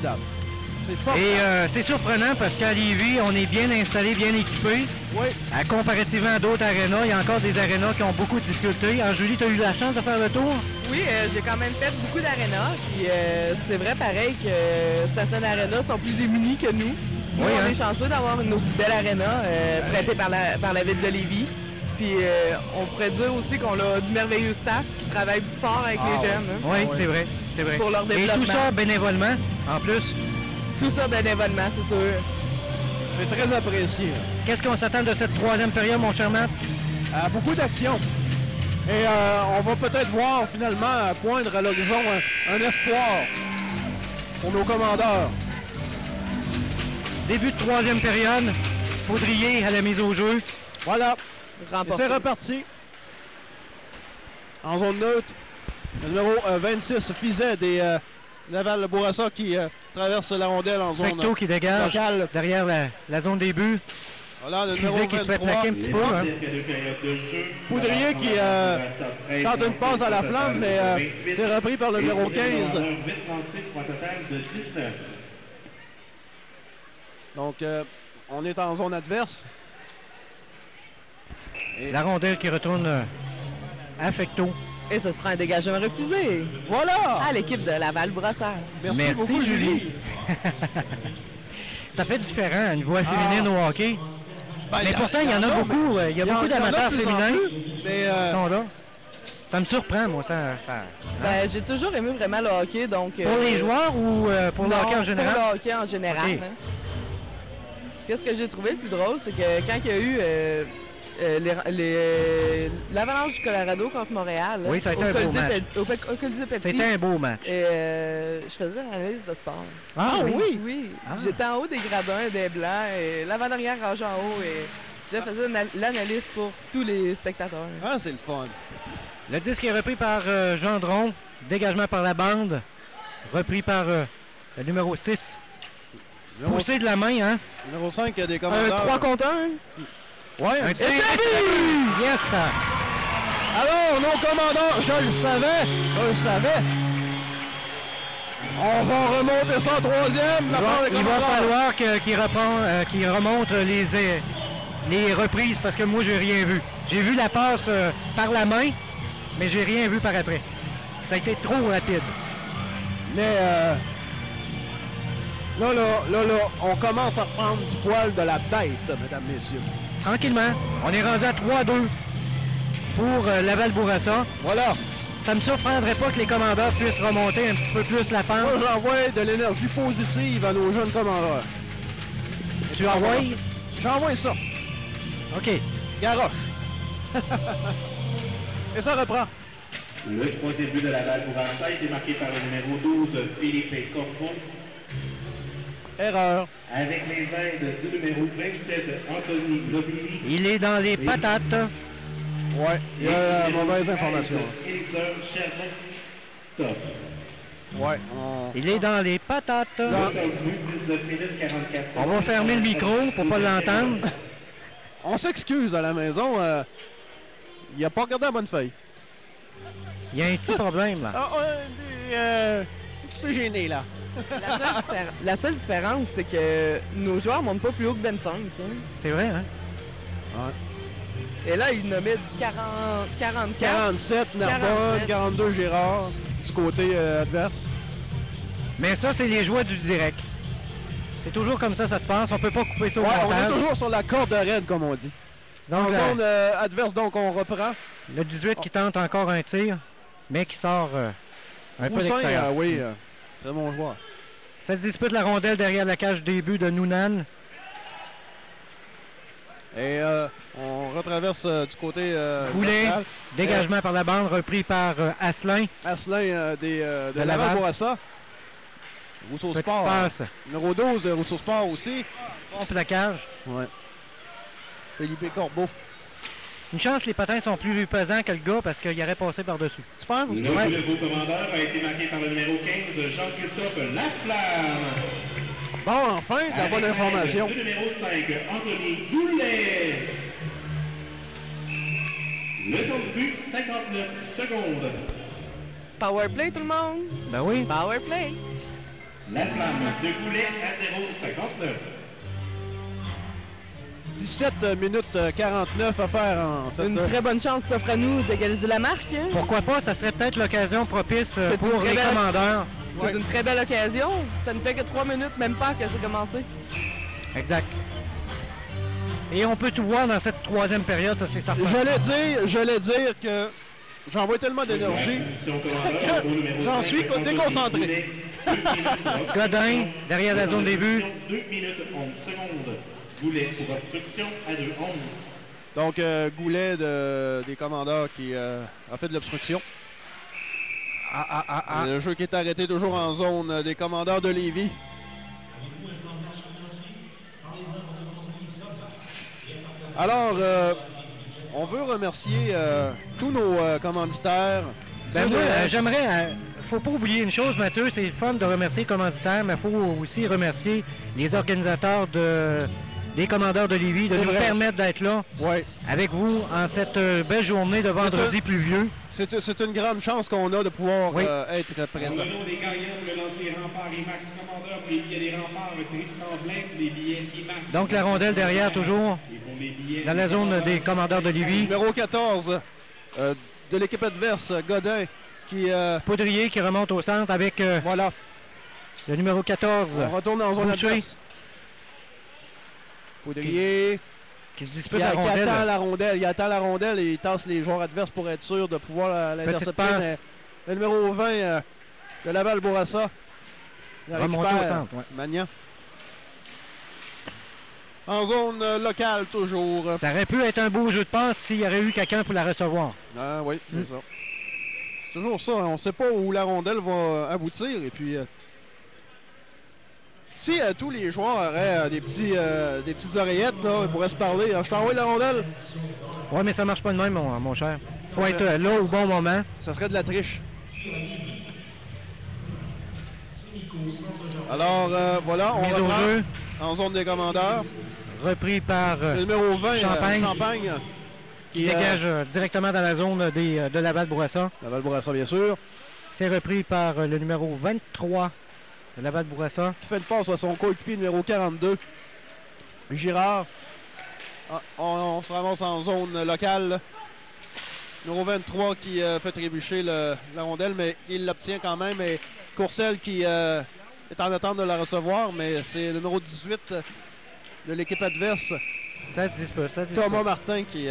formidable. C'est fort. Et c'est surprenant parce qu'à Lévis, on est bien installé, bien équipé. Oui. Comparativement à d'autres arénas, il y a encore des arénas qui ont beaucoup de difficultés. Alors, Julie, tu as eu la chance de faire le tour? Oui, j'ai quand même fait beaucoup d'arénas. Puis c'est vrai, pareil, que certaines arénas sont plus démunies que nous. Nous, Oui, on hein? est chanceux d'avoir une aussi belle aréna prêtée par la ville de Lévis. Puis on pourrait dire aussi qu'on a du merveilleux staff qui travaille fort avec les jeunes. Hein, Oui, c'est vrai, c'est vrai. pour leur Et développement. tout ça bénévolement, en plus. Tout ça bénévolement, c'est sûr. C'est très apprécié. Qu'est-ce qu'on s'attend de cette troisième période, mon cher Matt? Beaucoup d'action. Et on va peut-être voir finalement poindre à l'horizon un espoir pour nos commandeurs. Début de troisième période. Poudrier à la mise au jeu. Voilà. Et Remporté. c'est reparti. En zone neutre, le numéro 26, Fizet des Laval-Bourassa qui traverse la rondelle en zone Recto qui dégage locale. derrière la zone des buts. Voilà, le numéro Fizet qui se fait 23. plaquer un petit peu. Hein. Poudrier qui tente une passe à la flamme, mais c'est repris par le numéro 15. Donc, on est en zone adverse. La rondelle qui retourne à Fecto. Et ce sera un dégagement refusé. Voilà! À l'équipe de Laval-Brossard. Merci beaucoup, Julie. Ça fait différent, une voix féminine au hockey. Ben, Mais pourtant, il y en a beaucoup. Il y a beaucoup d'amateurs féminins Mais qui sont là. Ça me surprend, moi. Ça... Ben, j'ai toujours aimé vraiment le hockey, donc... Pour les joueurs ou pour le hockey en général? Pour le hockey en général. Ok. Hein. Qu'est-ce que j'ai trouvé le plus drôle, c'est que quand il y a eu l'Avalanche du Colorado contre Montréal, Oui, ça a été au un beau Colisée match. Au Colisée Pepsi, C'était un beau match. et je faisais l'analyse de sport. Ah oui? Oui, Ah. j'étais en haut des gradins, des blancs, et l'avant-arrière rangé en haut, et je faisais l'analyse pour tous les spectateurs. Ah, c'est le fun. Le disque est repris par Gendron. Dégagement par la bande. Repris par le numéro 6. Poussé de la main, hein? Numéro 5, il y a des commandeurs. 3 contre 1. Ouais, Un un tir. Yes! Alors, nos commandeurs, je le savais. On va remonter ça en troisième. Il va falloir qu'il remonte les reprises parce que moi, j'ai rien vu. J'ai vu la passe par la main, mais j'ai rien vu par après. Ça a été trop rapide. Mais là, on commence à reprendre du poil de la tête, mesdames, messieurs. Tranquillement, on est rendu à 3-2 pour Laval-Bourassa. Voilà. Ça me surprendrait pas que les commandeurs puissent remonter un petit peu plus la pente. Moi, j'envoie de l'énergie positive à nos jeunes commandeurs. Tu envoies? J'envoie ça. OK. Garoche. Et ça reprend. Le troisième but de Laval-Bourassa a été marqué par le numéro 12, Philippe Corbeau. Erreur. Avec les aides du numéro 27, Anthony Globili. Il est dans les patates. Ouais, il y a la mauvaise information. Électeur Sherman Top. Ouais. Il est dans les patates. Le temps du but, 19 minutes 44 On va fermer le micro pour pas l'entendre. On s'excuse à la maison. Il a pas regardé la bonne feuille. Il y a un petit problème, là. Ah, un petit peu gêné, là. La seule différence, c'est que nos joueurs montent pas plus haut que 25. Hein. C'est vrai, hein? Et là, ils nommaient du 44. 47 Narbonne, 47. 42 Gérard, du côté adverse. Mais ça, c'est les joies du direct. C'est toujours comme ça se passe. On peut pas couper ça au Ouais, on est montage. toujours sur la corde raide, comme on dit. Donc, En zone adverse, donc on reprend. le 18 qui tente encore un tir, mais qui sort un peu Poussin, d'extérieur. oui, très bon joueur. Ça se dispute la rondelle derrière la cage début de Noonan. Et on retraverse du côté Poulet, vertical. dégagement par la bande, repris par Asselin. Asselin de Laval. Laval-Bourassa. Rousseau Petite Sport. passe. Numéro 12 de Rousseau Sport aussi. Bon plaquage. Ouais. Philippe Corbeau. Une chance, les patins sont plus pesants que le gars parce qu'il aurait passé par-dessus. Tu penses? Le but de beau commandeur a été marqué par le numéro 15, Jean-Christophe Laflamme. Bon, enfin, de la bonne Avec information. l'aide du numéro 5, Anthony Goulet. Le temps du but, 59 secondes. Power play, tout le monde. Ben oui. Power play. La Flamme de Goulet à 0,59. 17 minutes 49 à faire en cette... Une très bonne chance s'offre à nous d'égaliser la marque. Hein? Pourquoi pas, ça serait peut-être l'occasion propice C'est pour une très les belle- commandeurs. C'est une très belle occasion. Ça ne fait que 3 minutes, même pas que c'est commencé. Exact. Et on peut tout voir dans cette troisième période, ça c'est certain. J'allais dire que j'envoie tellement d'énergie. J'en suis déconcentré. Godin, derrière la zone des buts. 2 minutes 11 secondes. Goulet pour obstruction à 2,11. Donc, Goulet des commandeurs qui a fait de l'obstruction. Le jeu qui est arrêté toujours en zone des commandeurs de Lévis. Alors, on veut remercier tous nos commanditaires. Ben Ceux moi, de- j'aimerais, faut pas oublier une chose, Mathieu, c'est le fun de remercier les commanditaires, mais il faut aussi remercier les organisateurs des commandeurs de Lévis de C'est nous vrai. permettre d'être là Ouais. avec vous en cette belle journée de vendredi pluvieux. C'est une grande chance qu'on a de pouvoir Oui. être présent. Au nom des gagnants, le lancer Rempart IMAX commandeur pour les billets des Remparts, Tristan Blain pour les billets IMAX. Donc la rondelle derrière toujours Et pour les billets dans la zone des commandeurs de Lévis. Numéro 14 de l'équipe adverse, Godin, qui... Poudrier qui remonte au centre avec voilà, le numéro 14 on retourne en zone Boucher. adverse. Poudrier, qui se qui, dispute qui la rondelle. attend la rondelle. Il attend la rondelle et il tasse les joueurs adverses pour être sûr de pouvoir l'intercepter. passe. Mais le numéro 20 de Laval-Bourassa. il Remonté récupère au centre, ouais. Magnan. En zone locale toujours. Ça aurait pu être un beau jeu de passe s'il y aurait eu quelqu'un pour la recevoir. Ah oui, c'est ça. C'est toujours ça. On ne sait pas où la rondelle va aboutir. Et puis, si tous les joueurs auraient des petites oreillettes, là, ils pourraient se parler. Je t'envoie la rondelle. Ouais, mais ça marche pas de même, mon cher. Faut être là au bon moment. Ça serait de la triche. Alors, voilà, on Mise au reprend jeu, en zone des commandeurs. repris par Le numéro 20, Champagne. Champagne, qui dégage directement dans la zone de Laval-Bourassa. Laval-Bourassa, bien sûr. C'est repris par le numéro 23 de Laval-Bourassa. Qui fait le passe à son coéquipier numéro 42, Girard. Ah, on se ramasse en zone locale. Numéro 23 qui fait trébucher la rondelle, mais il l'obtient quand même. Et Courcelles qui est en attente de la recevoir, mais c'est le numéro 18 de l'équipe adverse, Ça se dispute, ça se dispute. Thomas Martin, qui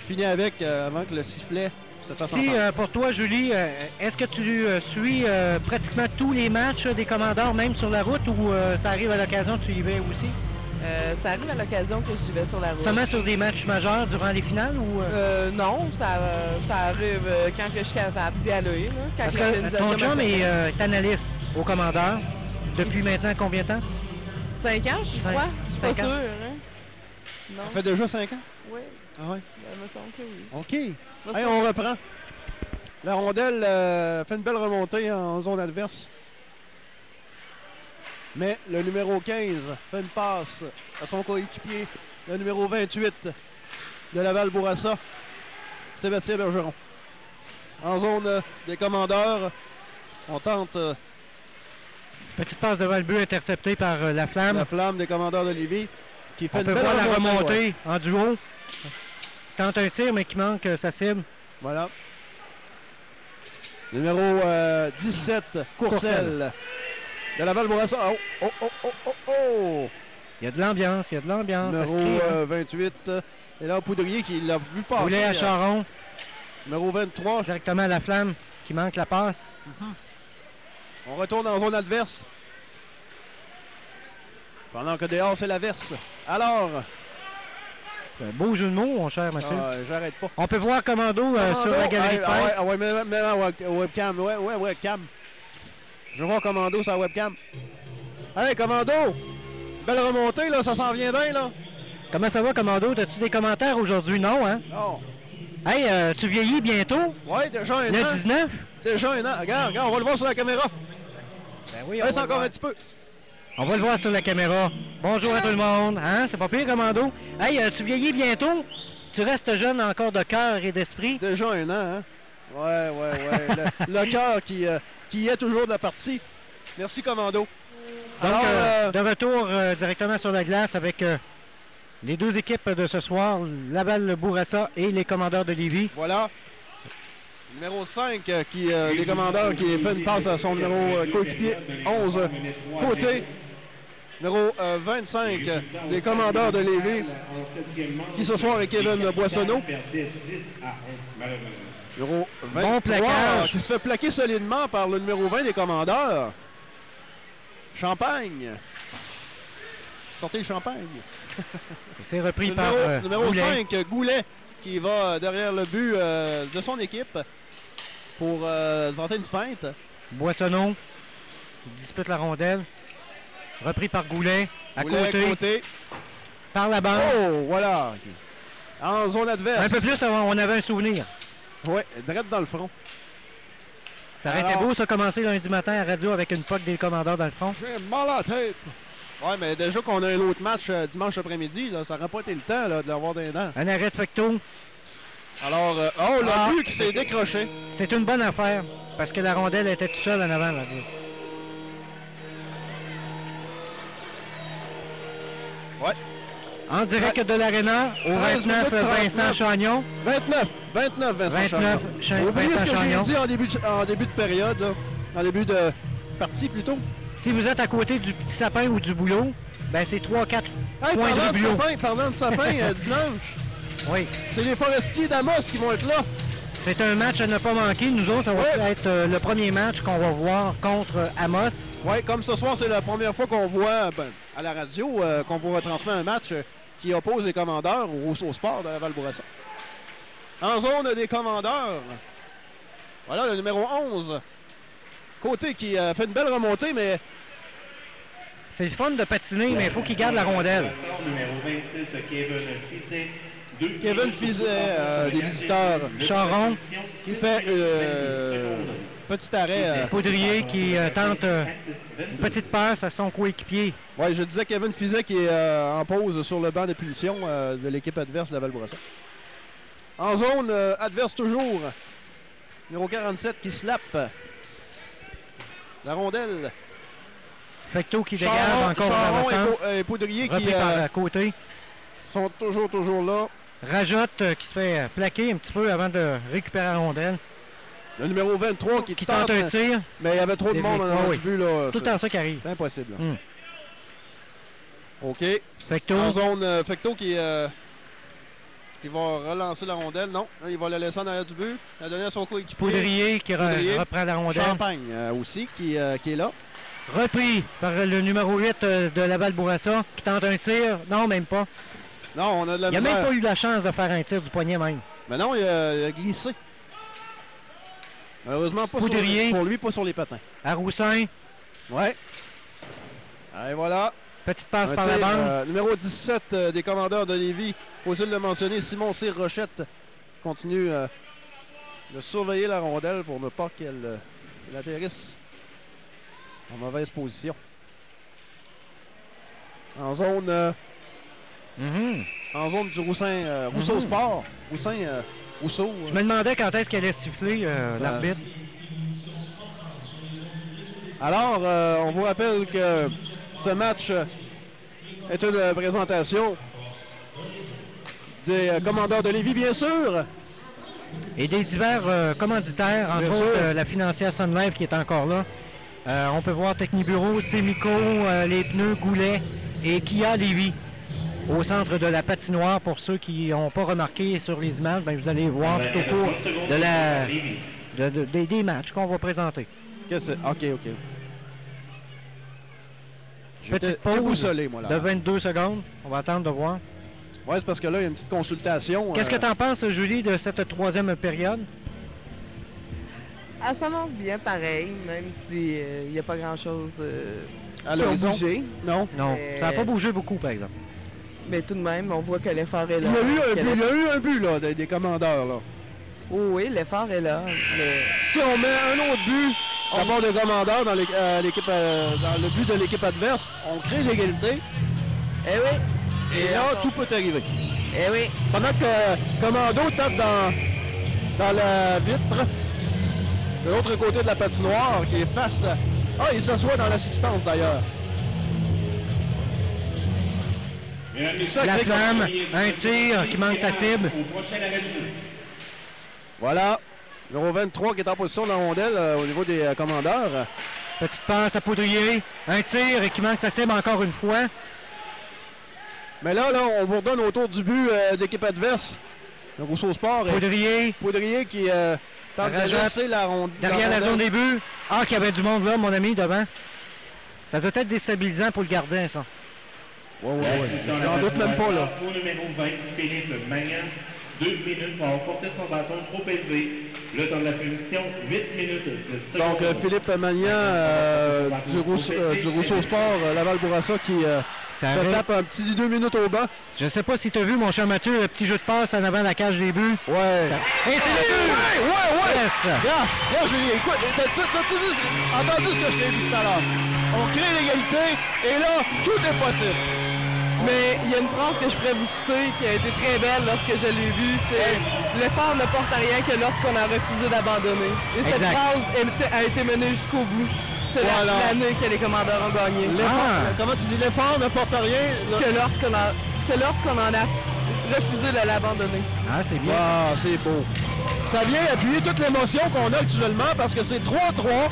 finit avec avant que le sifflet se fasse Si, entendre. pour toi, Julie, est-ce que tu suis pratiquement tous les matchs des commandeurs, même sur la route, ou ça arrive à l'occasion que tu y vas aussi? Ça arrive à l'occasion que j'y vais sur la route. Seulement sur des matchs majeurs durant les finales? Ou Non, ça arrive quand que je suis capable d'y aller. Là, quand Parce la que organisation ton chum me permet. est analyste au commandeur depuis maintenant combien de temps? 5 ans, je crois. Pas 5 sûr. ans. Hein? Non. Ça fait déjà 5 ans? Oui, Ah ouais. il me semble que oui. OK. Pas Hey, sûr. on reprend. La rondelle fait une belle remontée en zone adverse. Mais le numéro 15 fait une passe à son coéquipier, le numéro 28 de Laval-Bourassa, Sébastien Bergeron. En zone des commandeurs, on tente Petite passe devant le but interceptée par la Flamme. la flamme des commandeurs de Lévis qui fait On une peut belle voir la remontée. Ouais. remontée en duo. Tente un tir, mais qui manque sa cible. Voilà. Numéro 17, Courcelles. De Laval-Bourassa. Oh, oh, oh, oh, oh, oh! Il y a de l'ambiance, il y a de l'ambiance. Ça se Numéro crie, hein. 28. Et là, Poudrier qui l'a vu passer. Boulet à Charon, Numéro 23. directement à la Flamme, qui manque la passe. On retourne en zone adverse. Pendant que dehors, c'est l'averse. Alors, Un beau jeu de mots, mon cher Mathieu. j'arrête pas. On peut voir Commando sur la galerie de presse. ouais, mets la webcam. Ouais, webcam. Je vais voir Commando sur la webcam. Hey, Commando! Belle remontée, là, ça s'en vient bien, là. Comment ça va, Commando? As-tu des commentaires aujourd'hui? Non, hein? Oh. Hey, tu vieillis bientôt? Ouais, déjà un Le an. 19? Déjà un an. Regarde, on va le voir sur la caméra. Ben oui, Reste encore un petit peu. On va le voir sur la caméra. Bonjour à tout le monde. Hein? C'est pas pire, Commando? Hey, tu vieillis bientôt? Tu restes jeune encore de cœur et d'esprit? Déjà un an, hein? Ouais. Le cœur qui est toujours de la partie. Merci, Commando. Donc, Alors, de retour directement sur la glace avec les deux équipes de ce soir, Laval-Bourassa et les Commandeurs de Lévis. voilà. Numéro 5, des Commandeurs, qui fait une passe à son numéro coéquipier 11. Côté, numéro 25, des Commandeurs de Lévis, qui ce soir est Kevin Boissonneau. Numéro 23, Bon plaquage. qui se fait plaquer solidement par le numéro 20 des Commandeurs. Champagne. Sortez le champagne. C'est repris Le par numéro Goulet. 5, Goulet, qui va derrière le but de son équipe pour tenter une feinte. Boissonneau dispute la rondelle. Repris par Goulet. À Goulet, côté, par la bande. Oh, voilà. En zone adverse. Un peu plus, on avait un souvenir. Oui, direct dans le front. Ça aurait été Alors- beau, ça, commencer lundi matin à radio avec une POC des Commandeurs dans le front. J'ai mal à la tête. Oui, mais déjà qu'on a un autre match dimanche après-midi, là, ça n'aurait pas été le temps là, de l'avoir dans les dents. Un arrêt de Fecto. Alors, le Ah. but qui s'est décroché. C'est une bonne affaire parce que la rondelle était toute seule en avant. Là. Ouais. En direct de l'Arena, au 13 29, minutes 39. Vincent Chagnon. 29, Vincent 29, Chagnon. Oubliez ce Vincent que j'ai Chagnon. dit en début de période, là. En début de partie plutôt. Si vous êtes à côté du petit sapin ou du boulot, ben c'est 3-4 Hey, points de boulot. parlant de sapin, dimanche, Oui. c'est les forestiers d'Amos qui vont être là. C'est un match à ne pas manquer. Nous autres, ça va Ouais. être le premier match qu'on va voir contre Amos. Oui, comme ce soir, c'est la première fois qu'on voit à la radio qu'on vous retransmet un match qui oppose les Commandeurs au sport de Laval-Bourassa. En zone des Commandeurs, voilà le numéro 11. Côté qui fait une belle remontée, mais C'est le fun de patiner, mais il faut qu'il garde la rondelle. Numéro 26, Kevin Fizet. Kevin Fizet, des visiteurs, Charon, il fait petit arrêt. Poudrier qui tente une petite passe à son coéquipier. Oui, je disais Kevin Fizet qui est en pause sur le banc de punition de l'équipe adverse de Laval-Bourassa. En zone adverse toujours, numéro 47 qui slappe la rondelle. Fecto qui dégage Charon, encore Charon dans le centre. et Poudrier qui Repris par à côté. sont toujours là. Rajotte qui se fait plaquer un petit peu avant de récupérer la rondelle. Le numéro 23 qui Tente un tir. mais il y avait trop de monde dans Oui. le but. Là, C'est tout le temps ça qui arrive. c'est impossible. Là. Mm. OK. Fecto. En zone, Fecto qui va relancer la rondelle. Non, il va la laisser en arrière du but. La donner à son coéquipier. Poudrier qui Poudrier. reprend la rondelle. Champagne aussi qui est là. Repris par le numéro 8 de Laval-Bourassa qui tente un tir. Non, même pas. Non, on a de la Il n'a misère. même pas eu la chance de faire un tir du poignet même. Mais non, il a glissé. Malheureusement, pas Poudrier. pour lui, pas sur les patins. Arroussin, Ouais. Et voilà. petite passe Un par la tir, bande. numéro 17 des Commandeurs de Lévis. Faut-il le mentionner, Simon Cyr Rochette continue de surveiller la rondelle pour ne pas qu'elle atterrisse en mauvaise position. En zone, Mhm. en zone du Rousseau Sport. Rousseau. Je me demandais quand est-ce qu'elle allait siffler l'arbitre. Alors, on vous rappelle que ce match est une présentation des Commandeurs de Lévis, bien sûr. Et des divers commanditaires, entre Bien autres sûr. la financière Sun Life qui est encore là. On peut voir Technibureau, Sémico, les pneus, Goulet et Kia Lévis. Au centre de la patinoire, pour ceux qui n'ont pas remarqué sur les images, ben, vous allez voir tout au cours des matchs qu'on va présenter. Qu'est-ce que c'est? OK. J'étais Petite pause déboussolé, moi, là. de 22 secondes. On va attendre de voir. Oui, c'est parce que là, il y a une petite consultation. Qu'est-ce que tu en penses, Julie, de cette troisième période? Elle s'annonce bien pareil, même s'il n'y a pas grand-chose à qui a l'horizon? bougé. Non. Non, ça n'a pas bougé beaucoup, par exemple. Mais tout de même, on voit que l'effort est Il là. y a eu un Qu'elle but, là, des Commandeurs, là. Oh oui, l'effort est là. Mais Si on met un autre but à bord de Commandeurs dans l'équipe, dans le but de l'équipe adverse, on crée l'égalité. eh oui, Et là, tout peut arriver. eh oui. Pendant que Commando tape dans la vitre de l'autre côté de la patinoire, qui est face Ah, il s'assoit dans l'assistance d'ailleurs. La Flamme, un tir qui manque sa cible. Au prochain arrêt de jeu. Voilà. Numéro 23 qui est en position de la rondelle au niveau des commandeurs. Petite passe à Poudrier. Un tir qui manque sa cible encore une fois. Mais là, on bourdonne autour du but de l'équipe adverse. Le Rousseau Sport. Poudrier qui tente de laisser la rondelle. Derrière la zone des buts. Ah, qu'il y avait du monde là, mon ami, devant. Ça doit être déstabilisant pour le gardien, ça. Ouais. J'en doute même pas, là. Au numéro 20, Philippe Magnan, 2 minutes pour avoir porté son bâton trop élevé. Le temps de la punition, 8 minutes 10 secondes. Donc, Philippe Magnan du Rousseau Sport, Laval-Bourassa qui se tape un petit 2 minutes au banc. Je sais pas si tu as vu, mon cher Mathieu, le petit jeu de passe en avant de la cage des buts. Ouais. Et c'est le but! Ouais! Yes. Regarde, Julie, écoute, t'as-tu entendu ce que je t'ai dit tout à l'heure? On crée l'égalité et là, tout est possible. Mais il y a une phrase que je pourrais vous citer qui a été très belle lorsque je l'ai vue, c'est « L'effort ne porte à rien que lorsqu'on a refusé d'abandonner ». Et cette Exact. phrase a été menée jusqu'au bout. C'est Voilà. l'année que les commandeurs ont gagné. Comment tu dis, l'effort ne porte à rien? Que lorsqu'on en a refusé de l'abandonner. Ah, c'est bien. Ah, c'est beau. Ça vient appuyer toute l'émotion qu'on a actuellement parce que c'est 3-3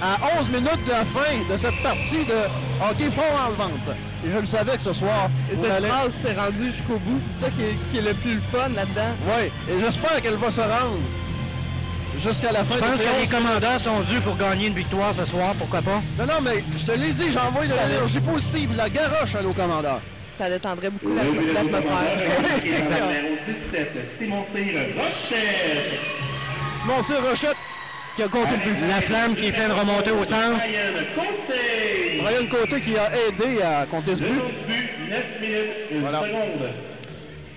à 11 minutes de la fin de cette partie de hockey fort en vente. Et je le savais que ce soir, Et on cette allait... phrase s'est rendue jusqu'au bout. C'est ça qui est le plus le fun là-dedans. Oui, et j'espère qu'elle va se rendre jusqu'à la fin Je de pense ces que 11 les commandeurs sont dus pour gagner une victoire ce soir, pourquoi pas? Non, mais je te l'ai dit, j'envoie de l'énergie positive, la garoche à nos commandeurs. Ça détendrait beaucoup Le but de l'atmosphère. qui est par le numéro 17, Simon Cyr Rochette. Simon Cyr Rochette qui a compté le but. La Flamme qui est pleine de remonter au centre. Brian Côté. Brian Côté qui a aidé à compter ce Le but. temps du but, 9 minutes, 1 seconde.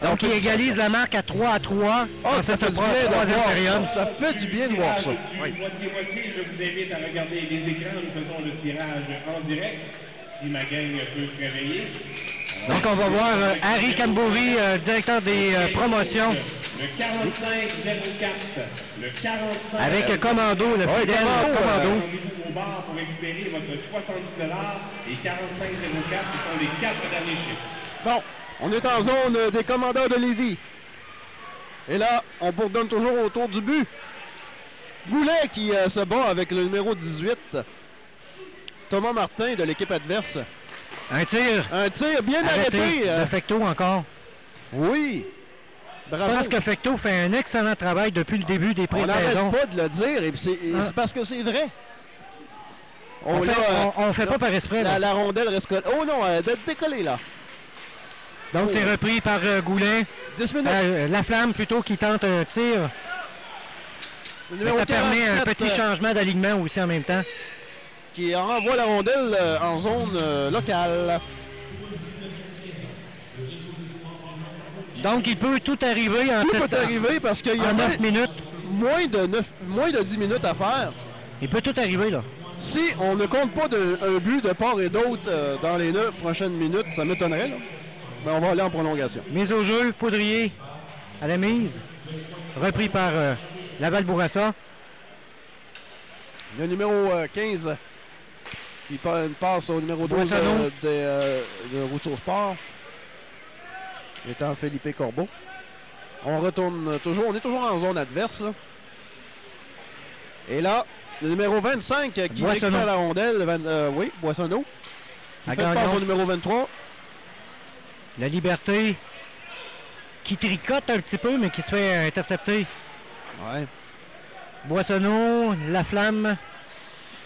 Donc, il égalise la marque à 3-3 dans ça cette fait du bien de troisième voir période. ça. Ça fait du bien de voir ça. Moitié-moitié, je vous invite à regarder les écrans. Nous faisons le tirage en direct. Si ma gang peut se réveiller. Donc, on va voir Harry Cambouri, directeur des promotions, Le 45-04. Le 45. avec Commando, le fidèle Commando. Rendez-vous au bar pour récupérer votre 70 et 45-04, ce sont les 4 derniers chiffres. Bon, on est en zone des commandeurs de Lévis. Et là, on bourdonne toujours autour du but. Goulet qui se bat avec le numéro 18. Thomas Martin de l'équipe adverse. Un tir Un tir bien arrêté. arrêté de Fecto encore. Oui. Je Bravo. pense que Fecto fait un excellent travail depuis le début des On n'arrête pré-saisons. pas de le dire et c'est parce que c'est vrai. On là, fait pas par esprit. là. la rondelle reste collée. Oh non, elle est décollée là. Donc, c'est repris par Goulet. 10 minutes. La Flamme, plutôt, qui tente un tir. Le Mais numéro ça permet un 47, petit changement d'alignement aussi en même temps. qui renvoie la rondelle en zone locale. Donc, il peut tout arriver en Tout peut arriver parce qu'il y a en 9 minutes. moins de 10 minutes à faire. Il peut tout arriver, là. Si on ne compte pas un but de part et d'autre dans les 9 prochaines minutes, ça m'étonnerait. Là. Mais on va aller en prolongation. Mise au jeu, Poudrier à la mise. Repris par Laval-Bourassa. Le numéro 15 qui passe au numéro 12 Boissonneau. de Rousseau Sport. Étant Philippe Corbeau. On retourne toujours, on est toujours en zone adverse. Là. Et là, le numéro 25 qui Boissonneau. récupère la rondelle. Oui, Boissonneau. Qui À fait le passe Gagnon. au numéro 23. La Liberté qui tricote un petit peu, mais qui se fait intercepter. Ouais. Boissonneau, La Flamme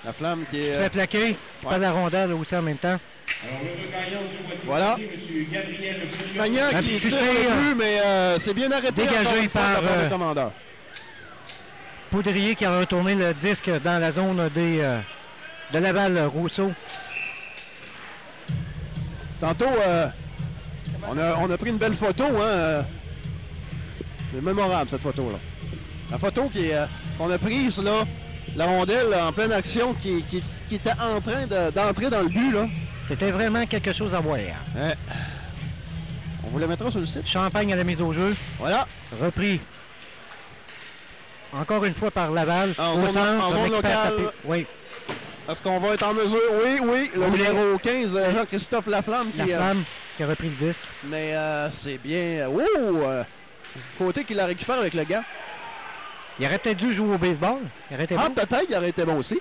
La Flamme qui qui se est... fait plaquer par la rondelle aussi en même temps. Alors, le gagnant du moitié-moitié, Voilà. M. Gabriel Bouillon. Magnan Un qui petit tire tir. le but, mais c'est bien arrêté. Dégagé encore une fois par, de la part des commandeurs. Poudrier qui a retourné le disque dans la zone de Laval-Rousseau. Tantôt, on a pris une belle photo. Hein, c'est mémorable, cette photo-là. La photo qu'on a prise, là, la rondelle en pleine action qui était en train d'entrer dans le but. Là. C'était vraiment quelque chose à voir. Ouais. On vous la mettra sur le site. Champagne à la mise au jeu. Voilà. Repris. Encore une fois par Laval. En au zone- centre. en zone récupère sa locale. Oui. Est-ce qu'on va être en mesure? Oui. Le numéro 15, Jean-Christophe Laflamme. Laflamme qui a repris le disque. Mais c'est bien... Côté qui la récupère avec le gant. Il aurait peut-être dû jouer au baseball. Peut-être, il aurait été bon aussi.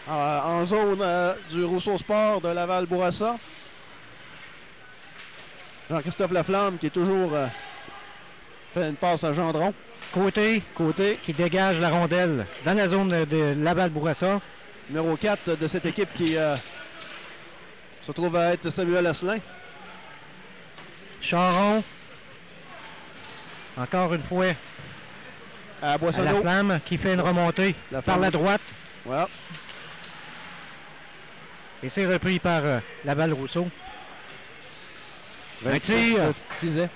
En zone du Rousseau Sport de Laval-Bourassa. Jean-Christophe Laflamme qui est toujours fait une passe à Gendron. Côté qui dégage la rondelle dans la zone de Laval-Bourassa. Numéro 4 de cette équipe qui se trouve à être Samuel Asselin. Charon. Encore une fois. À Boissonneau. Laflamme qui fait une remontée par la droite. Voilà. Et c'est repris par Laval-Rousseau. Un tir. Fiset.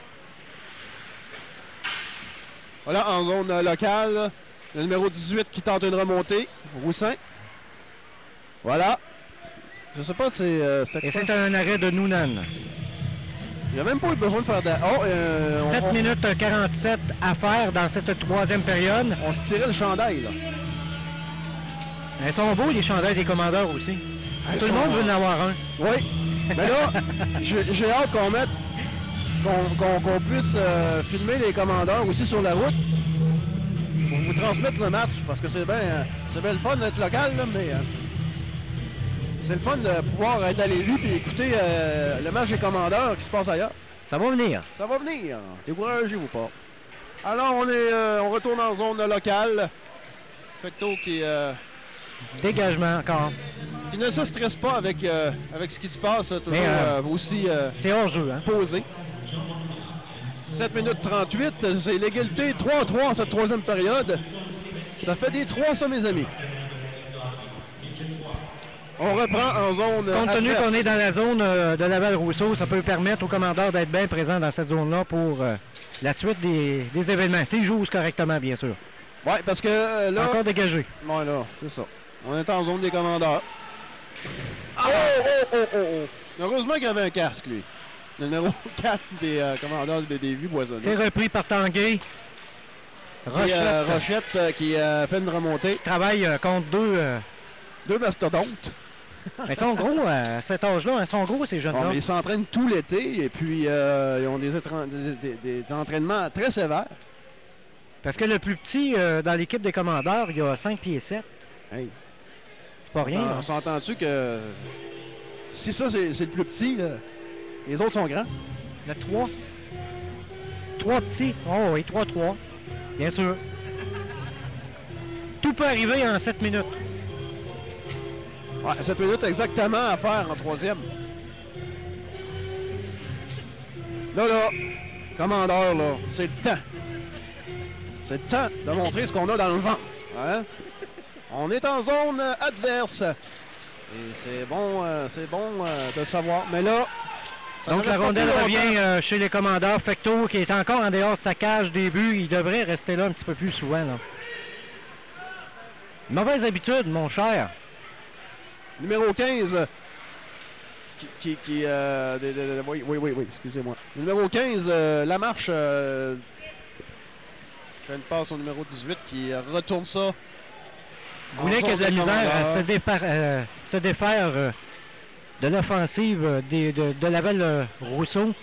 Voilà, en zone locale, le numéro 18 qui tente une remontée, Roussin. Voilà. Je sais pas, et c'est un arrêt de Noonan. Il n'a même pas eu besoin de faire 7 minutes 47 à faire dans cette troisième période. On se tirait le chandail, là. Ils sont beaux, les chandails des commandeurs aussi. Tout le monde veut en avoir un. Oui. Mais là, j'ai hâte qu'on mette, qu'on puisse filmer les commandeurs aussi sur la route pour vous transmettre le match, parce que c'est bien le fun d'être local, là, mais c'est le fun de pouvoir être à Lévis et écouter le match des commandeurs qui se passe ailleurs. Ça va venir. Ça va venir. Découragez-vous pas. Alors, on retourne en zone locale. Fecto qui... Dégagement encore. Qui ne se stresse pas avec ce qui se passe, toujours aussi c'est hors-jeu, hein? posé. 7 minutes 38, c'est l'égalité 3-3 en cette troisième période. Ça fait des 3, ça, mes amis. On reprend en zone Compte tenu adverse. qu'on est dans la zone de Laval-Rousseau, ça peut permettre aux commandeurs d'être bien présents dans cette zone-là pour la suite des événements. S'ils jouent correctement, bien sûr. Oui, parce que là... Encore dégagé. Oui, là, c'est ça. On est en zone des commandeurs. Heureusement qu'il avait un casque, lui. Le numéro 4 des commandeurs de Lévis Boisonneau. C'est repris par Tanguay. Rochette qui fait une remontée. Travaille contre deux mastodontes. Mais ils sont gros à cet âge-là. Ils sont gros, ces jeunes-là. Bon, ils s'entraînent tout l'été et puis ils ont des entraînements très sévères. Parce que le plus petit dans l'équipe des commandeurs, il a 5 pieds 7. Hey. C'est pas rien. On s'entend-tu que si ça, c'est le plus petit, là, les autres sont grands? Il y en a 3. 3 petits. Oh oui, 3-3. Bien sûr. Tout peut arriver en 7 minutes. Ouais, 7 minutes exactement à faire en troisième. Là, commandeur, là, c'est le temps. C'est le temps de montrer ce qu'on a dans le ventre. Hein? On est en zone adverse. Et c'est bon de le savoir. Mais là... Donc la rondelle revient chez les commandeurs. Fecto qui est encore en dehors de sa cage début. Il devrait rester là un petit peu plus souvent. Là. Mauvaise habitude, mon cher. Numéro 15. Oui, excusez-moi. Numéro 15, la marche. Fait une passe au numéro 18 qui retourne ça. Goulet qui a de la misère à se défaire de l'offensive de Laval-Rousseau.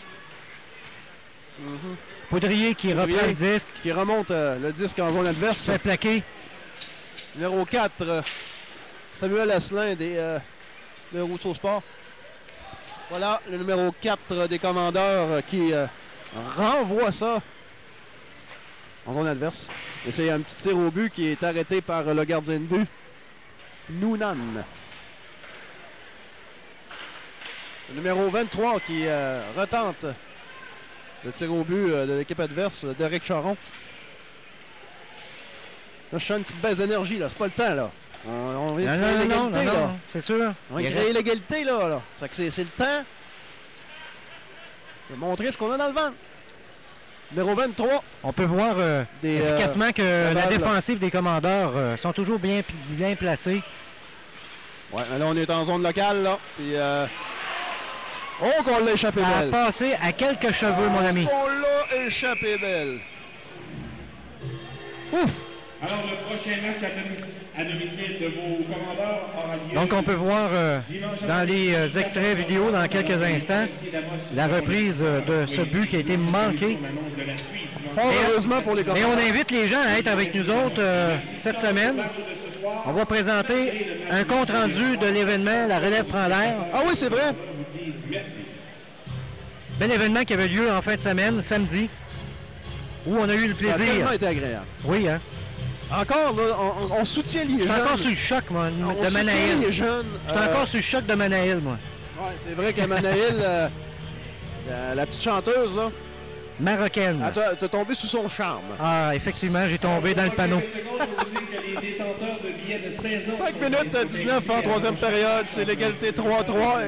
Poudrier qui reprend le disque. Qui remonte le disque en zone adverse. C'est plaqué. Numéro 4, Samuel Asselin de Rousseau Sport. Voilà, le numéro 4 des commandeurs qui renvoie ça en zone adverse. Et c'est un petit tir au but qui est arrêté par le gardien de but, Noonan. Le numéro 23 qui retente le tir au but de l'équipe adverse, Derek Charon. Là, je sens une petite baisse d'énergie, là. C'est pas le temps, là. On vient de créer l'égalité, là. C'est sûr. On va créer l'égalité, là. Fait que c'est le temps de montrer ce qu'on a dans le ventre. Numéro 23. On peut voir efficacement que la défensive des commandeurs sont toujours bien placés. Ouais, là, on est en zone locale, là. Puis, oh, qu'on l'a échappé belle. Ça belle. a passé à quelques cheveux, mon ami. On l'a échappé belle. Ouf! Alors, le prochain match à domicile de vos commandeurs aura lieu... Donc, on peut voir dans les extraits vidéo, dans quelques instants, la reprise de ce but qui a été manqué. Fort heureusement pour les Mais commandeurs. on invite les gens à être avec nous autres cette semaine. On va présenter un compte-rendu de l'événement La Relève prend l'air. Ah oui, c'est vrai. Bel événement qui avait lieu en fin de semaine, samedi, où on a eu le Ça a plaisir. tellement été agréable. Oui, hein? Encore, là, on soutient les Je suis jeunes. encore sur le choc, moi, On de soutient Manaïl. les jeunes. Je suis encore sur le choc de Manaïl, moi. Ouais, c'est vrai que Manaïl, la petite chanteuse, là, Marocaine. t'as tombé sous son charme. Ah, effectivement, j'ai tombé dans le panneau. 5 minutes 19 en troisième période, c'est l'égalité 3-3.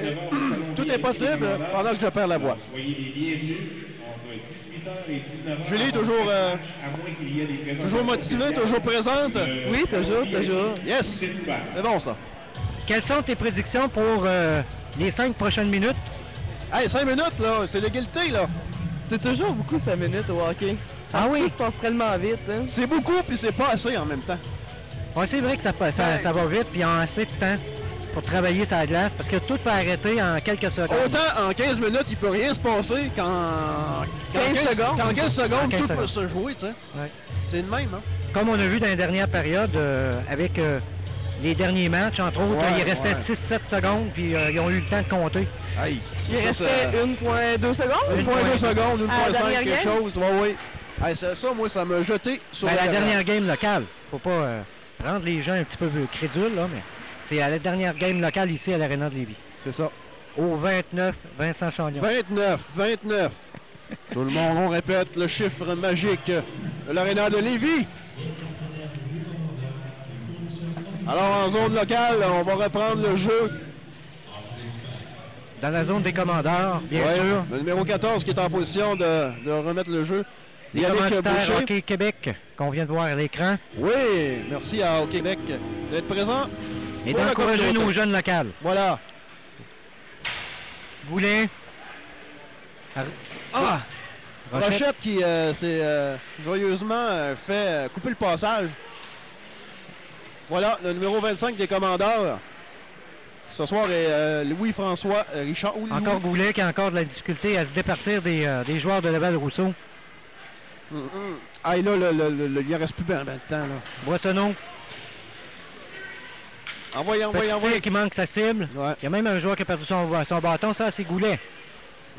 Tout est possible pendant que je perds la voix. Soyez les bienvenus entre 18h et 19h. Julie, toujours, à moins qu'il y ait des présentations toujours motivée, toujours présente. Oui, toujours. Yes, C'est ouvert. c'est bon ça. Quelles sont tes prédictions pour les 5 prochaines minutes? Hey, 5 minutes, là, c'est l'égalité, là. C'est toujours beaucoup 5 minutes au hockey. Ah oui? Tout se passe tellement vite. Hein? C'est beaucoup, puis c'est pas assez en même temps. Ouais, c'est vrai que ça va vite, puis en assez de temps pour travailler sur la glace, parce que tout peut arrêter en quelques secondes. Autant en 15 minutes, il peut rien se passer qu'en 15 secondes. qu'en 15 secondes, En 15 tout secondes. peut se jouer, tu sais. Ouais. C'est le même, hein. Comme on a vu dans les dernières périodes, avec les derniers matchs, entre autres, Ouais, il restait ouais. 6-7 secondes, puis ils ont eu le temps de compter. Hey, Il restait 1,2 secondes. 1,2 secondes, À la 1,5 dernière quelque game? chose. Ouais, oui. Hey, ça, moi, ça m'a jeté sur Ben, le la terrain. dernière game locale, faut pas rendre les gens un petit peu crédules, là, mais c'est à la dernière game locale ici à l'Arena de Lévis. C'est ça. Au 29, Vincent Chagnon. 29. Tout le monde, on répète le chiffre magique de l'Arena de Lévis. Alors, en zone locale, on va reprendre le jeu. Dans la zone des commandeurs, bien Ouais, sûr. le numéro 14 qui est en position de remettre le jeu. Les Yannick commanditaires Boucher. Hockey Québec, qu'on vient de voir à l'écran, Oui, merci à Hockey Québec d'être présent. et Pour la d'encourager communauté. nos jeunes locales. Voilà. Goulet. Ah! Rochette. Rochette qui s'est joyeusement fait couper le passage. Voilà, le numéro 25 des commandeurs. Ce soir est Louis-François Richard. Ou Louis. Encore Goulet qui a encore de la difficulté à se départir des joueurs de Laval-Rousseau. Ah, et là, il ne reste plus bien de temps. Là. Boissonneau. Envoyez. Petit tir qui manque sa cible. Ouais. Il y a même un joueur qui a perdu son bâton. Ça, c'est Goulet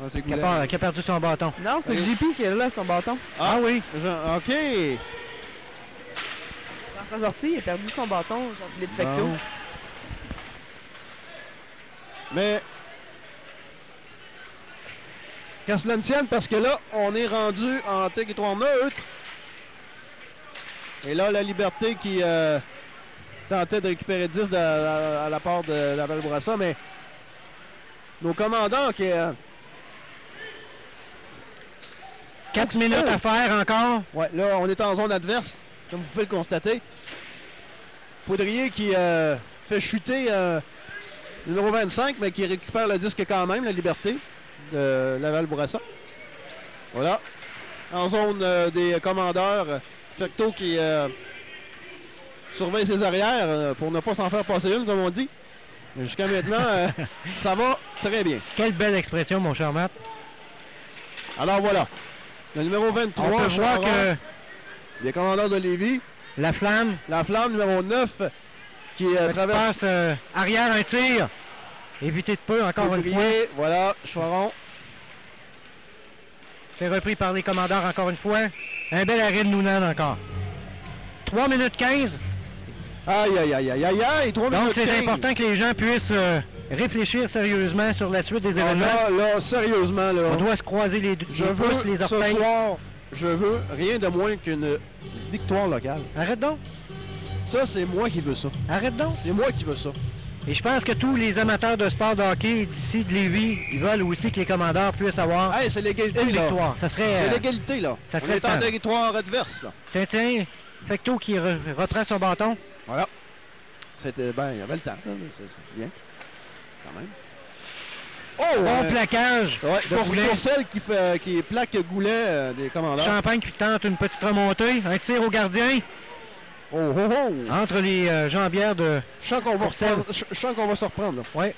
Ah, c'est qui a, Goulet. qui a perdu son bâton. Non, c'est JP qui est là, son bâton. Ah oui. OK. Dans sa sortie, il a perdu son bâton, Jean-Philippe Fecteau. Bon. Mais qu'à cela ne tienne, parce que là, on est rendu en territoire neutre. Et là, la Liberté qui tentait de récupérer 10 à la part de la Val-Bourassa, mais nos commandants qui... 4 minutes à faire encore. ouais, là, on est en zone adverse, comme vous pouvez le constater. Poudrier qui fait chuter le numéro 25, mais qui récupère le disque quand même, la Liberté de Laval-Bourassa. Voilà. En zone des commandeurs, Fecteau qui surveille ses arrières pour ne pas s'en faire passer une, comme on dit. Mais jusqu'à maintenant, ça va très bien. Quelle belle expression, mon cher Matt. Alors voilà. Le numéro 23, On peut voir Charon, que des commandeurs de Lévis. la flamme, La flamme numéro 9 qui petit traverse passe arrière, un tir. Évité de peu, encore une fois. Poudrier. Voilà, Charon. C'est repris par les commandeurs encore une fois. Un bel arrêt de Noonan encore. 3 minutes 15. Aïe, 3 Donc minutes c'est 15. important que les gens puissent réfléchir sérieusement sur la suite des Ah, événements. là, sérieusement, là. On doit se croiser les Je pouces, veux, les ce orteils. soir, je veux rien de moins qu'une victoire locale. Arrête donc. Ça, c'est moi qui veux ça. Arrête donc. C'est moi qui veux ça. Et je pense que tous les amateurs de sport de hockey d'ici de Lévis, ils veulent aussi que les commandeurs puissent avoir Hey, c'est l'égalité, une là. victoire. Ça serait... C'est l'égalité, là. ça On serait est en le temps. territoire adverse, là. Tiens, Fecteau qui reprend son bâton. Voilà. C'était, ben, il y avait le temps, là. C'est bien. Quand même. Oh! Bon plaquage Ouais, de Goulet. pour celle qui plaque Goulet des commandeurs. Champagne qui tente une petite remontée. Un tir au gardien. Oh, oh, oh! Entre les jambières de Je sens qu'on va, Courcelles. je sens qu'on va se reprendre. Là. Ouais.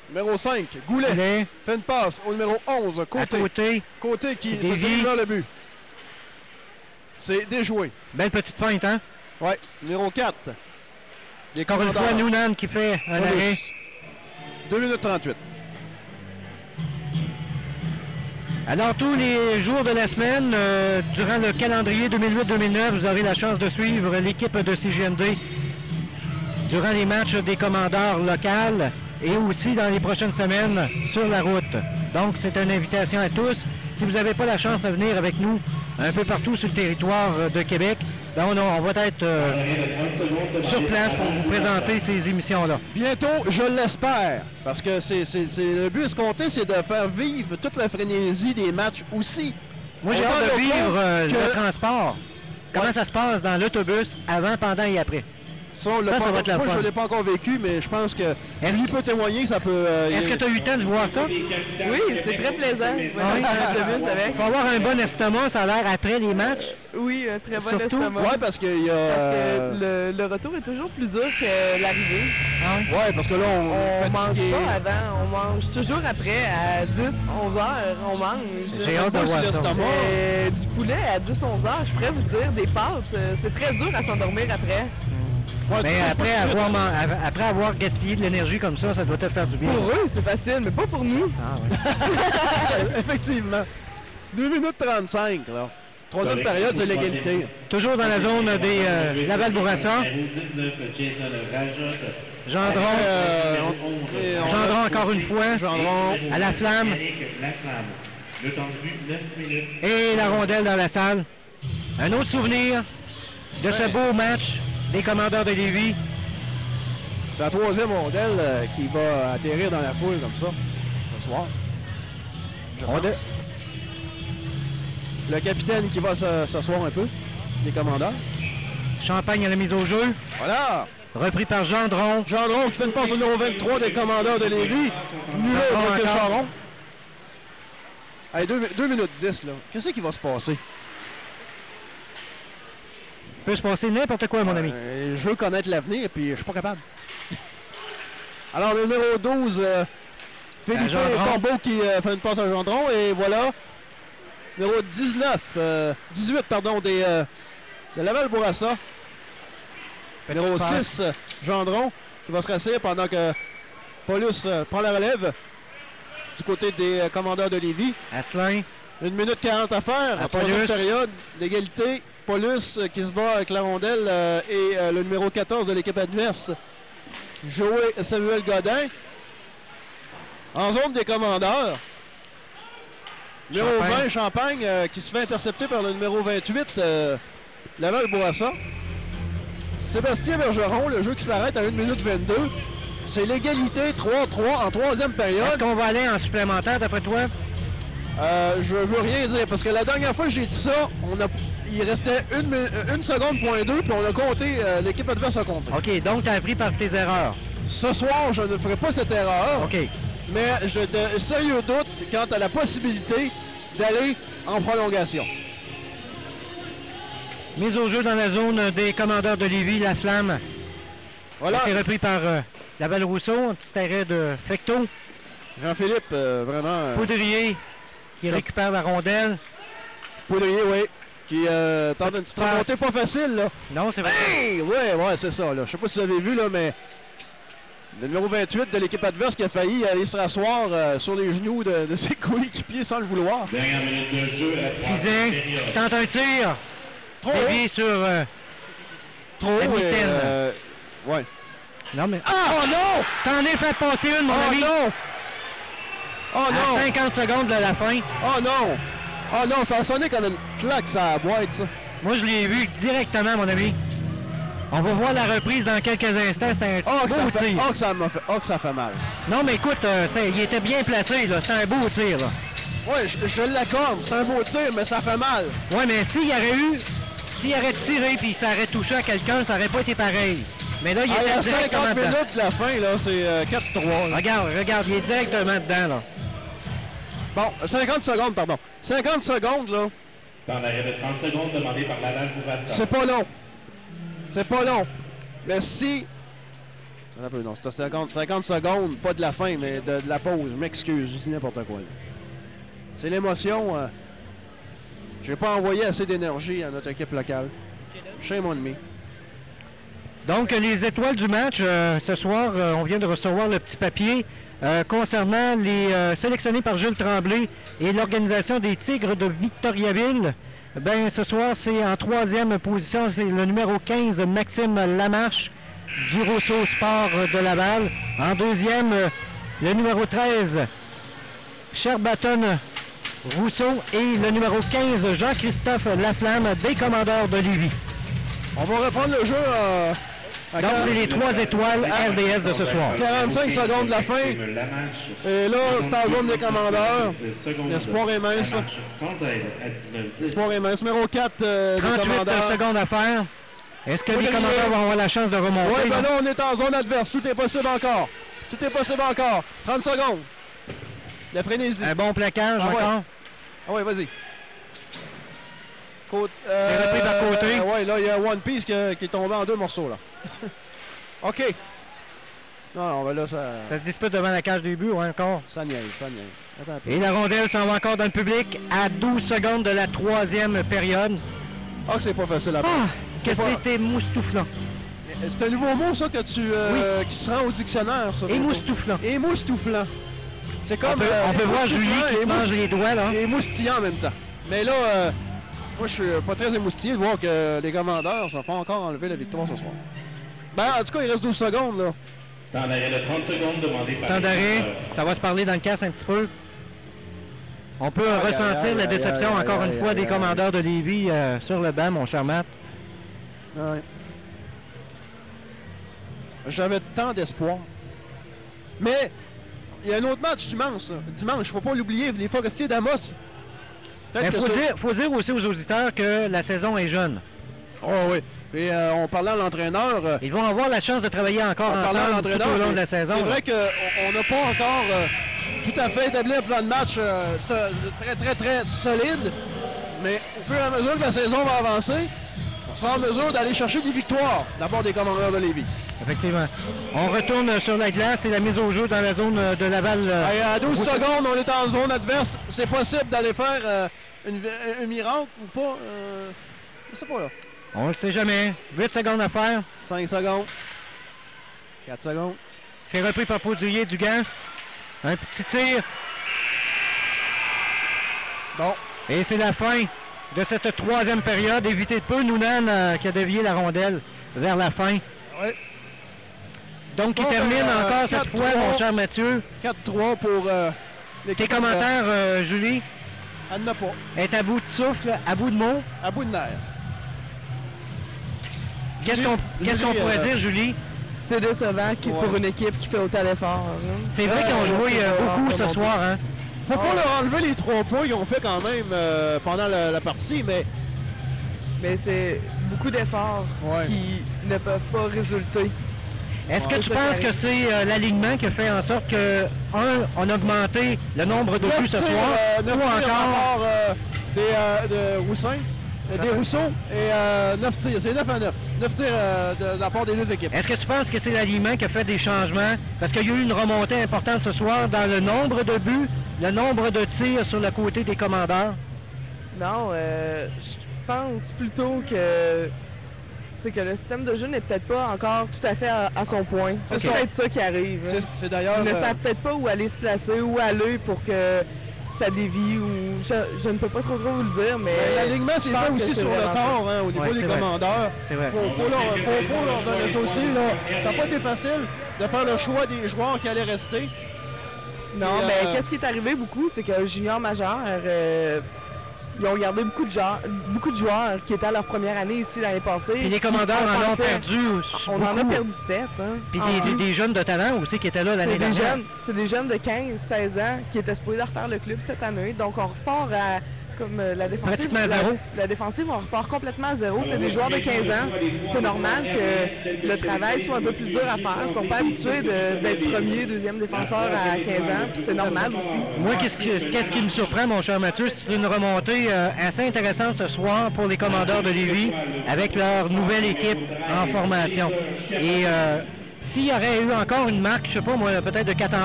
Numéro 5, Goulet. Goulet. Fait une passe au numéro 11, À Côté. côté. Côté qui se Dévie. dirige vers le but. C'est déjoué. Belle petite feinte, hein? Ouais. Numéro 4. Les Encore une fois, Commandeurs. Noonan qui fait un Paulus. arrêt. 2 minutes 38. Alors, tous les jours de la semaine, durant le calendrier 2008-2009, vous aurez la chance de suivre l'équipe de CGMD durant les matchs des commandeurs locales et aussi dans les prochaines semaines sur la route. Donc, c'est une invitation à tous. Si vous n'avez pas la chance de venir avec nous un peu partout sur le territoire de Québec, ben on va être sur place pour vous présenter ces émissions-là. Bientôt, je l'espère, parce que le but escompté, c'est de faire vivre toute la frénésie des matchs aussi. Moi, j'ai Autant hâte de locaux vivre que- le transport. Comment Ouais. ça se passe dans l'autobus avant, pendant et après. Ça, on l'a Ça pas va encore- être la moi, fun. je ne l'ai pas encore vécu, mais je pense que Est-ce lui peut témoigner, ça peut... Est-ce que tu as eu le temps de voir ça? Oui, c'est très plaisant. Oui. Avec. Il faut avoir un bon estomac, ça a l'air, après les matchs. Oui, un très bon Surtout, estomac. Ouais, parce qu'il y a... Parce que le retour est toujours plus dur que l'arrivée. Ouais, parce que là, on On est mange fatigué. pas avant, on mange toujours après. À 10, 11 heures, on mange. J'ai hâte de voir ça. Du poulet à 10, 11 heures, je pourrais vous dire, des pâtes, c'est très dur à s'endormir après. Ouais, Mais tu sais, après c'est pas tout de suite. après avoir gaspillé de l'énergie comme ça doit te faire du bien. Pour eux, c'est facile, mais pas pour nous. Ah, ouais. Effectivement. 2 minutes 35, là. Troisième période, c'est l'égalité. Toujours dans la zone des Laval-Bourassa. Numéro 19, Jason Rajotte. Gendron, Gendron encore une fois. Gendron à la flamme. La flamme. Le temps de but, 9 minutes. Et la rondelle dans la salle. Un autre souvenir de ce beau match des commandeurs de Lévis. C'est la troisième rondelle qui va atterrir dans la foule comme ça, ce soir. Je pense. Le capitaine qui va s'asseoir un peu, les commandeurs. Champagne à la mise au jeu. Voilà! Repris par Gendron. Gendron qui fait une passe au numéro 23 des commandeurs de Lévis. Numéro Gendron avec encore. Charon. Allez, 2 minutes 10, là. Qu'est-ce qui va se passer? Peut se passer n'importe quoi, mon ami. Je veux connaître l'avenir, puis je suis pas capable. Alors, le numéro 12, Philippe Gendron. Corbeau qui fait une passe à Gendron. Et voilà, numéro 18, pardon, de Laval-Bourassa. Numéro passe. 6, Gendron, qui va se rasseoir pendant que Paulus prend la relève du côté des commandeurs de Lévis. Asselin. 1 minute 40 à faire. À En troisième Paulus. période, l'égalité. Paulus qui se bat avec la rondelle et le numéro 14 de l'équipe adverse, Joey Samuel Godin. En zone des commandeurs. Numéro Champagne. 20, Champagne, qui se fait intercepter par le numéro 28, Laval-Bourassa. Sébastien Bergeron, le jeu qui s'arrête à 1 minute 22. C'est l'égalité 3-3 en troisième période. Est-ce qu'on va aller en supplémentaire d'après toi? Je veux rien dire parce que la dernière fois que j'ai dit ça, il restait 1 seconde, point 2, puis on a compté, l'équipe adverse a compté. OK, donc tu as appris par tes erreurs. Ce soir, je ne ferai pas cette erreur, OK. mais j'ai de sérieux doutes quant à la possibilité d'aller en prolongation. Mise au jeu dans la zone des commandeurs de Lévis, la flamme. Voilà, C'est repris par Laval-Rousseau, un petit arrêt de Fecto. Jean-Philippe, vraiment, Poudrier qui Ça- récupère la rondelle. Poudrier, oui, qui tente une petite passe. remontée pas facile, là. Non, c'est vrai. Hey! Ouais, c'est ça, là. Je sais pas si vous avez vu, là, mais le numéro 28 de l'équipe adverse qui a failli aller se rasseoir sur les genoux de ses coéquipiers sans le vouloir. Dernière minute de jeu à la troisième Fizet période. qui tente un tir. Trop haut. Dévié sur... Trop La haut, mitaine. ouais. Non, mais... Ah! Oh non! Ça en est fait passer une, mon Oh ami. non! Oh À non! 50 secondes de la fin. Oh non! Oh non, ça a sonné comme une claque sur la boîte, ça. Moi, je l'ai vu directement, mon ami. On va voir la reprise dans quelques instants. C'est un Oh que, beau ça fait, tir. oh, que ça m'a fait, oh, que ça fait mal. Non, mais écoute, il était bien placé, là. C'était un beau tir, là. Ouais, je te l'accorde, c'est un beau tir, mais ça fait mal. Ouais, mais s'il aurait tiré puis ça aurait touché à quelqu'un, ça aurait pas été pareil. Mais là, il Ah, il y était a 50 directement dedans. minutes de la fin, là, c'est 4-3. là. Regarde, il est directement dedans, là. Bon, 50 secondes, pardon. 50 secondes, là, Temps d'arrêt de 30 secondes demandé par Laval-Bourassa. c'est pas long. C'est pas long. Mais si... Un peu, non, c'est 50 secondes, pas de la fin, mais de la pause. Je m'excuse, je dis n'importe quoi. Là. C'est l'émotion. J'ai pas envoyé assez d'énergie à notre équipe locale. Shame on me. Donc, les étoiles du match, ce soir, on vient de recevoir le petit papier concernant les sélectionnés par Jules Tremblay et l'organisation des Tigres de Victoriaville. Ben, ce soir, c'est en 3e position, c'est le numéro 15, Maxime Lamarche, du Rousseau Sport de Laval. En 2e, le numéro 13, Sherbaton Rousseau et le numéro 15, Jean-Christophe Laflamme, des Commandeurs de Lévis. On va reprendre le jeu donc, c'est les 3 étoiles RDS de ce soir. 45 secondes de la fin. Et là, c'est en zone des commandeurs. L'espoir est mince. L'espoir est mince. Numéro 4 des 38 commandeurs. secondes à faire. Est-ce que les commandeurs vont avoir la chance de remonter? Oui, ben là, on est en zone adverse. Tout est possible encore. Tout est possible encore. 30 secondes. La frénésie. Un bon plaquage encore. Ouais. Ah oui, vas-y. C'est repris par côté. Oui, là, il y a One Piece qui est tombé en 2 morceaux, là. OK. Non, ben là, ça... Ça se dispute devant la cage des buts, ouais, encore. Ça niaise, ça niaise. Attends un peu. Et la rondelle s'en va encore dans le public à 12 secondes de la 3e période. Ah, que c'est pas facile à faire. Ah, que c'était moustouflant. C'est un nouveau mot, ça, que tu qui se rend au dictionnaire, ça. Émoustoufflant. Émoustoufflant. C'est comme... On peut voir Julie qui se mange les doigts, là. Et émoustillant en même temps. Mais là, moi, je suis pas très émoustillé de voir que les commandeurs se font encore enlever la victoire ce soir. Ben, en tout cas, il reste 12 secondes, là. Temps d'arrêt de 30 secondes demandé par... Temps d'arrêt, ça va se parler dans le casque un petit peu. On peut ressentir la déception, encore une fois, des commandeurs de Lévis sur le banc, mon cher Matt. Ouais. J'avais tant d'espoir. Mais, il y a un autre match dimanche, là. Dimanche, il ne faut pas l'oublier, les Forestiers d'Amos. Il faut dire aussi aux auditeurs que la saison est jeune. Oh oui. Et on parlait à l'entraîneur. Ils vont avoir la chance de travailler encore ensemble tout au long de la saison. C'est vrai qu'on n'a pas encore tout à fait établi un plan de match très, très, très solide. Mais au fur et à mesure que la saison va avancer, on sera en mesure d'aller chercher des victoires d'abord des commandeurs de Lévis. Effectivement. On retourne sur la glace et la mise au jeu dans la zone de Laval. À 12 secondes, on est en zone adverse. C'est possible d'aller faire un miracle ou pas? Je sais pas là. On ne le sait jamais. 8 secondes à faire. 5 secondes. 4 secondes. C'est repris par Poudrier du gant. Un petit tir. Bon. Et c'est la fin de cette 3e période. Évitez de peu, Noonan qui a dévié la rondelle vers la fin. Oui. Donc, il termine encore cette fois, mon cher Mathieu. 4-3 pour tes commentaires, Julie? Elle n'a pas. Elle est à bout de souffle, à bout de mots. À bout de nerfs. Qu'est-ce qu'on pourrait dire, Julie? C'est décevant pour une équipe qui fait autant d'efforts. C'est vrai qu'ils ont joué beaucoup ce soir. Hein? Faut pas leur enlever les 3 points qu'ils ont fait quand même pendant la partie, mais c'est beaucoup d'efforts qui ne peuvent pas résulter. Est-ce que tu penses que c'est l'alignement qui a fait en sorte que, on a augmenté le nombre de buts ce soir, ou encore des Roussins, des Rousseaux, et 9 tirs, c'est 9 à 9. 9 tirs de la part des 2 équipes. Est-ce que tu penses que c'est l'alignement qui a fait des changements? Parce qu'il y a eu une remontée importante ce soir dans le nombre de buts, le nombre de tirs sur le côté des commandeurs? Non, je pense plutôt que c'est que le système de jeu n'est peut-être pas encore tout à fait à son point. C'est peut-être ça qui arrive. C'est d'ailleurs... Ils ne savent peut-être pas où aller se placer, où aller pour que ça dévie, ou je ne peux pas trop vous le dire, mais... L'alignement, c'est fait aussi sur le tort, hein, au niveau des commandeurs. C'est vrai. Faut leur donner ça aussi. Là. Ça n'a pas été facile de faire le choix des joueurs qui allaient rester. Non, mais qu'est-ce qui est arrivé beaucoup, c'est que junior majeur... ils ont gardé beaucoup de joueurs qui étaient à leur première année ici l'année passée. Puis les commandeurs en ont perdu On en a perdu 7. Hein. Puis des jeunes de talent aussi qui étaient là l'année dernière. C'est des jeunes de 15-16 ans qui étaient supposés refaire le club cette année. Donc on repart comme la défensive. Pratiquement à zéro. La défensive, on repart complètement à zéro. C'est des joueurs de 15 ans. C'est normal que le travail soit un peu plus dur à faire. Ils ne sont pas habitués d'être premier, deuxième défenseur à 15 ans. Puis c'est normal aussi. Moi, qu'est-ce qui me surprend, mon cher Mathieu, c'est une remontée assez intéressante ce soir pour les Commandeurs de Lévis avec leur nouvelle équipe en formation. Et s'il y aurait eu encore une marque, je sais pas moi, peut-être de 4-1,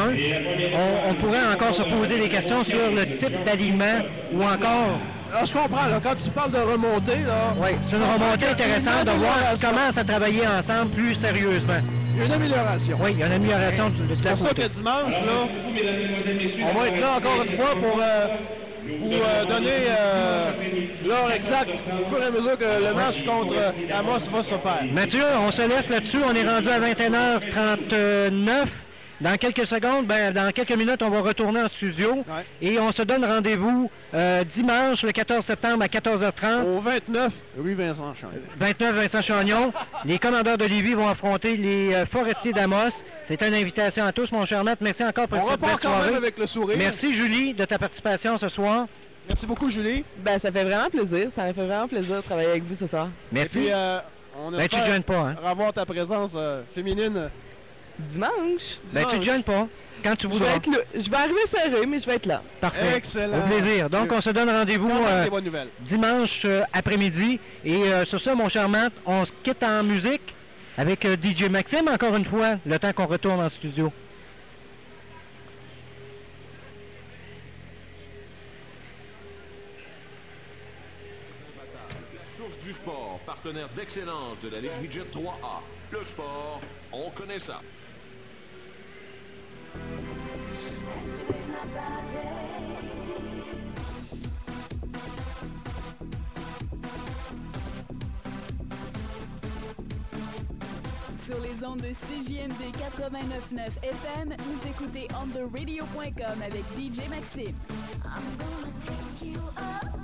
on pourrait encore se poser des questions sur le type d'alignement ou encore... Alors, je comprends, là, quand tu parles de remontée, là... Oui, c'est une remontée intéressante de voir comment ça travailler ensemble plus sérieusement. Il y a une amélioration. Oui, il y a une amélioration de C'est pour ça que dimanche, là, on va être là encore une fois pour vous donner l'heure exacte au fur et à mesure que le match contre Amos va se faire. Mathieu, on se laisse là-dessus. On est rendu à 21h39. Dans quelques secondes, dans quelques minutes, on va retourner en studio et on se donne rendez-vous dimanche, le 14 septembre à 14h30. Au 29, rue Vincent Chagnon. 29 Vincent Chagnon. Les Commandeurs de Lévis vont affronter les Forestiers d'Amos. C'est une invitation à tous, mon cher Matt. Merci encore pour cette belle soirée. On repart quand même avec le sourire. Merci, Julie, de ta participation ce soir. Merci beaucoup, Julie. Ben, ça fait vraiment plaisir. Ça me fait vraiment plaisir de travailler avec vous ce soir. Merci. Et puis, on tu ne gênes pas, hein? Avoir ta présence féminine. Dimanche. Ben, tu ne gênes pas. Quand tu voudras. Je vais arriver serré, mais je vais être là. Parfait. Excellent. Au plaisir. Donc, on se donne rendez-vous dimanche après-midi. Et sur ça, mon cher Matt, on se quitte en musique avec DJ Maxime, encore une fois, le temps qu'on retourne en studio. La source du sport, partenaire d'excellence de la Ligue Midget 3A. Le sport, on connaît ça. Sur les ondes de CJMD 89.9 FM, vous écoutez ontheradio.com avec DJ Maxime. I'm gonna take you up.